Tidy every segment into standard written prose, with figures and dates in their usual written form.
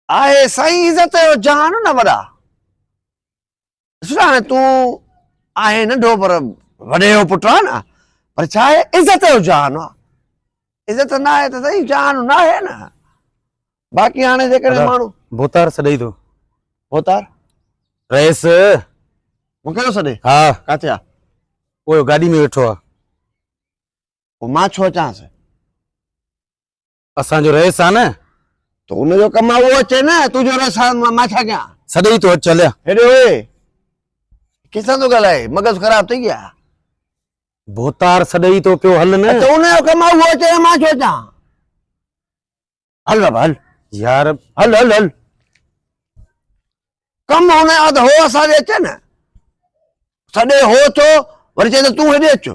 आहे साईं इज़त जो जहान न वॾा ॾिस हाणे तूं आहे नंढो पर वॾे जो पुटु आहे न पर छा आहे इज़त जो जहान आहे इज़त न आहे त साईं जहान न आहे न बाक़ी हाणे जेकॾहिं माण्हू भोतार सॾई थो भोतार रईस मूंखे थो सॾे हा किथे आहे उहो गाॾी में वेठो आहे पोइ मां छो अचांसि असांजो रईस आहे न त उनजो कमु आहे उहो अचे न तुंहिंजो रस मां छा कयां सॾई थो अच हलिया हेॾे ओए किसां थो ॻाल्हाए मग़ज़ ख़राब थी विया भोतार सॾई थो पियो हल न त उनजो कमु आहे उहो अचे मां छो अचां हल बाबा हल यार हल हल हल कमु हुनजो आहे त हो असांजे अचे न सॾे हो छो वरी चए त तूं हेॾे अचु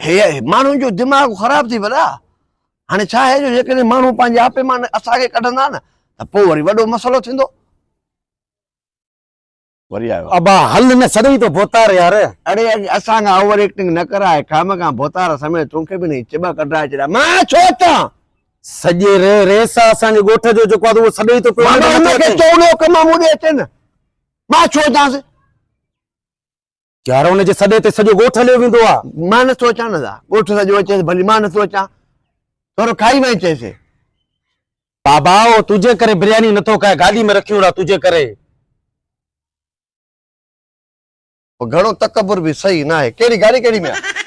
हे माण्हुनि जो दिमाग़ ख़राब थी वियो हाणे छा आहे जो जेकॾहिं माण्हू पंहिंजे आपे मां असांखे कढंदा न त पोइ वरी वॾो मसइलो थींदो वरी आयो अबा हल न सॾई थो भोतार यार अरे असां खां ओवर एक्टिंग न कराए खाम खां भोतार समेत तोखे बि नहीं चिॿ कढाए छॾिया मां छो अचां सॼे रेस आहे असांजे ॻोठ जो जेको आहे उहो सॾई थो पियो हुनखे चओ उनजो कमु आहे मूं ॾे अचे न मां छो अचांसि यार हुनजे सॾे ते सॼो ॻोठ हलियो वेंदो आहे मां नथो अचां न ॻोठ सॼो अचेसि भली मां नथो अचां थोरो खाई वई चएसि बाबा ओ तुंहिंजे करे बिरयानी नथो खाए गाॾी में रखी वियो तुंहिंजे करे घणो तकबुर बि सही न आहे कहिड़ी गाॾी कहिड़ी में आहे